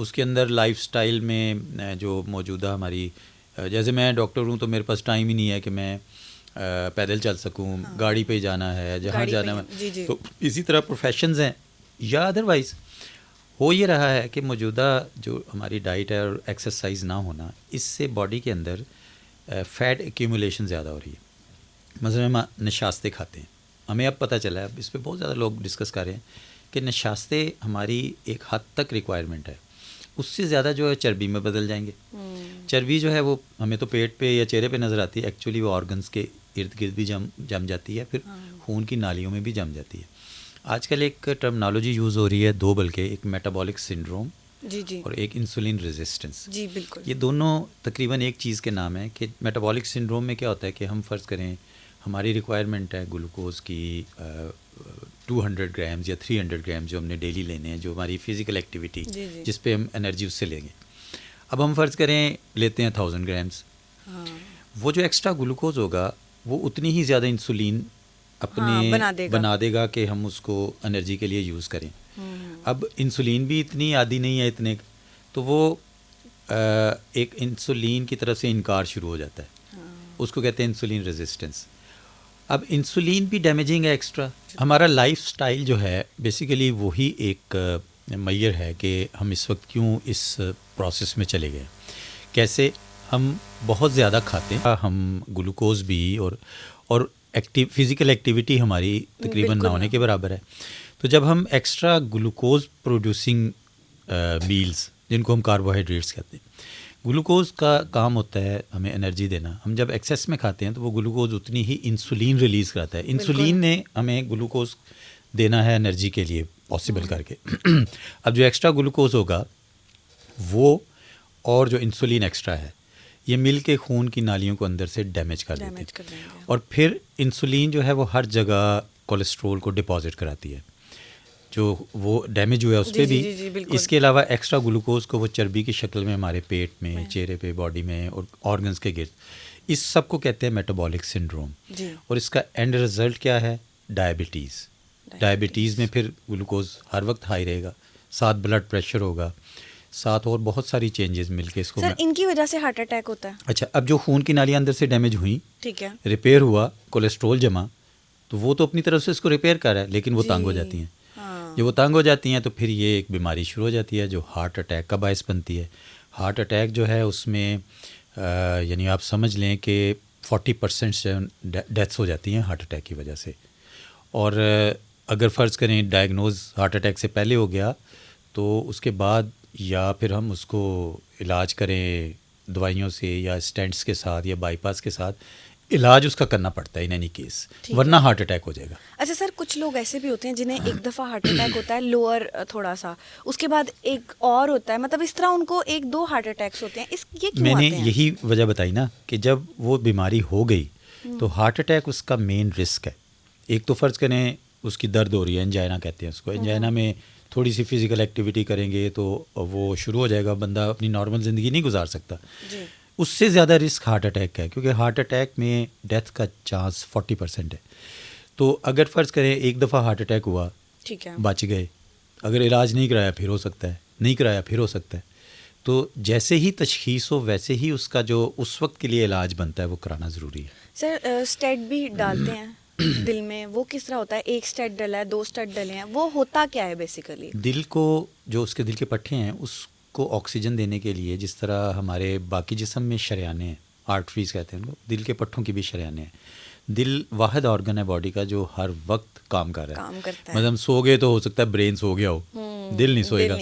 اس کے اندر life style میں جو موجودہ ہماری، جیسے میں ڈاکٹر ہوں تو میرے پاس ٹائم ہی نہیں ہے کہ میں پیدل چل سکوں، گاڑی پہ جانا ہے جہاں جانا ہے. تو اسی طرح پروفیشنز ہیں یا ادروائز ہو یہ رہا ہے کہ موجودہ جو ہماری ڈائٹ ہے اور ایکسرسائز نہ ہونا، اس سے باڈی کے اندر فیٹ ایکیومولیشن زیادہ ہو رہی ہے. مثلا ہم نشاستے کھاتے ہیں، ہمیں اب پتہ چلا ہے، اب اس پہ بہت زیادہ لوگ ڈسکس کر رہے ہیں کہ نشاستے ہماری ایک حد تک ریکوائرمنٹ ہے، اس سے زیادہ جو ہے چربی میں بدل جائیں گے. چربی جو ہے وہ ہمیں تو پیٹ پہ یا چہرے پہ نظر آتی ہے، ایکچولی وہ آرگنز کے ارد گرد بھی جم جاتی ہے، پھر خون کی نالیوں میں بھی جم جاتی ہے. آج کل ایک ٹرمنالوجی یوز ہو رہی ہے دو، بلکہ ایک میٹابولک سنڈروم اور ایک انسولین ریزسٹنس. جی بالکل. یہ دونوں تقریباً ایک چیز کے نام ہیں. کہ میٹابولک سنڈروم میں کیا ہوتا ہے کہ ہم فرض کریں ہماری ریکوائرمنٹ ہے گلوکوز کی 200 گرامز یا 300 گرامز جو ہم نے ڈیلی لینے ہیں، جو ہماری فزیکل ایکٹیویٹی جس پہ ہم انرجی اس سے لیں گے. اب ہم فرض کریں لیتے ہیں 1000 گرامز، وہ جو ایکسٹرا گلوکوز ہوگا وہ اتنی ہی زیادہ انسولین اپنے بنا دے گا کہ ہم اس کو انرجی کے لیے یوز کریں. اب انسولین بھی اتنی عادی نہیں ہے اتنے، تو وہ ایک انسولین کی طرف سے انکار شروع ہو جاتا ہے، اس کو کہتے ہیں انسولین ریزسٹنس. اب انسولین بھی ڈیمیجنگ ہے ایکسٹرا. ہمارا لائف سٹائل جو ہے بیسیکلی وہی ایک میئر ہے کہ ہم اس وقت کیوں اس پروسیس میں چلے گئے. کیسے ہم بہت زیادہ کھاتے ہیں، ہم گلوکوز بھی اور فزیکل ایکٹیویٹی ہماری تقریباً نہ ہونے کے برابر ہے. تو جب ہم ایکسٹرا گلوکوز پروڈیوسنگ میلز، جن کو ہم کاربوہائیڈریٹس کہتے ہیں، گلوکوز کا کام ہوتا ہے ہمیں انرجی دینا. ہم جب ایکسیس میں کھاتے ہیں تو وہ گلوکوز اتنی ہی انسولین ریلیز کراتا ہے. انسولین نے ہمیں گلوکوز دینا ہے انرجی کے لیے پاسبل کر کے. اب جو ایکسٹرا گلوکوز ہوگا وہ اور جو انسولین ایکسٹرا ہے یہ مل کے خون کی نالیوں کو اندر سے ڈیمیج کر دیتے ہیں، اور پھر انسولین جو ہے وہ ہر جگہ کولیسٹرول کو ڈپازٹ کراتی ہے جو وہ ڈیمیج ہوا ہے اس پہ بھی. اس کے علاوہ ایکسٹرا گلوکوز کو وہ چربی کی شکل میں ہمارے پیٹ میں، چہرے پہ، باڈی میں اور آرگنز کے گرد، اس سب کو کہتے ہیں میٹابولک سنڈروم. اور اس کا اینڈ رزلٹ کیا ہے؟ ڈائبٹیز. ڈائبٹیز میں پھر گلوکوز ہر وقت ہائی رہے گا، ساتھ بلڈ پریشر ہوگا، ساتھ اور بہت ساری چینجز مل کے اس کو. سر ان کی وجہ سے ہارٹ اٹیک ہوتا ہے؟ اچھا، اب جو خون کی نالیاں اندر سے ڈیمیج ہوئیں، ٹھیک ہے، ریپیئر ہوا، کولیسٹرول جمع، تو وہ تو اپنی طرف سے اس کو ریپیئر کر رہا ہے، لیکن وہ تنگ ہو جاتی ہیں. جب وہ تنگ ہو جاتی ہیں تو پھر یہ ایک بیماری شروع ہو جاتی ہے جو ہارٹ اٹیک کا باعث بنتی ہے. ہارٹ اٹیک جو ہے اس میں یعنی آپ سمجھ لیں کہ 40% ڈیتھس ہو جاتی ہیں ہارٹ اٹیک کی وجہ سے. اور اگر فرض کریں ڈائگنوز ہارٹ اٹیک سے پہلے ہو گیا تو اس کے بعد یا پھر ہم اس کو علاج کریں دوائیوں سے یا اسٹینٹس کے ساتھ یا بائی پاس کے ساتھ، علاج اس کا کرنا پڑتا ہے ان اینی کیس، ورنہ ہارٹ اٹیک ہو جائے گا. اچھا سر، کچھ لوگ ایسے بھی ہوتے ہیں جنہیں ایک دفعہ ہارٹ اٹیک ہوتا ہے لوور تھوڑا سا، اس کے بعد ایک اور ہوتا ہے، مطلب اس طرح ان کو 1-2 ہارٹ اٹیکس ہوتے ہیں. یہ کیوں میں نے آتے ہیں؟ یہی وجہ بتائی نا کہ جب وہ بیماری ہو گئی تو ہارٹ اٹیک اس کا مین رسک ہے. ایک تو فرض کریں اس کی درد ہو رہی ہے، انجائنا کہتے ہیں اس کو. انجائنا میں تھوڑی سی فزیکل ایکٹیویٹی کریں گے تو وہ شروع ہو جائے گا، بندہ اپنی نارمل زندگی نہیں گزار سکتا. اس سے زیادہ رسک ہارٹ اٹیک کا ہے، کیونکہ ہارٹ اٹیک میں ڈیتھ کا چانس 40% ہے. تو اگر فرض کریں ایک دفعہ ہارٹ اٹیک ہوا، ٹھیک ہے، بچ گئے، اگر علاج نہیں کرایا پھر ہو سکتا ہے، نہیں کرایا پھر ہو سکتا ہے. تو جیسے ہی تشخیص ہو ویسے ہی اس کا جو اس وقت کے لیے علاج بنتا ہے وہ کرانا ضروری ہے. سر اسٹیٹ بھی ڈالتے ہیں دل میں، وہ کس طرح ہوتا ہے؟ 1 اسٹیٹ ڈلا ہے، 2 اسٹیٹ ڈلے ہیں، وہ ہوتا کیا ہے بیسیکلی؟ دل کو جو اس کے دل کے پٹھے ہیں اس کو آکسیجن دینے کے لیے، جس طرح ہمارے باقی جسم میں شریانے ہیں، آرٹریز کہتے ہیں ان کو، دل کے پٹھوں کی بھی شریانے ہیں. دل واحد آرگن ہے باڈی کا جو ہر وقت کام کر رہا ہے. کام کرتا ہے. مطلب سو گئے تو ہو سکتا ہے برین سو گیا ہو، دل نہیں سوئے گا.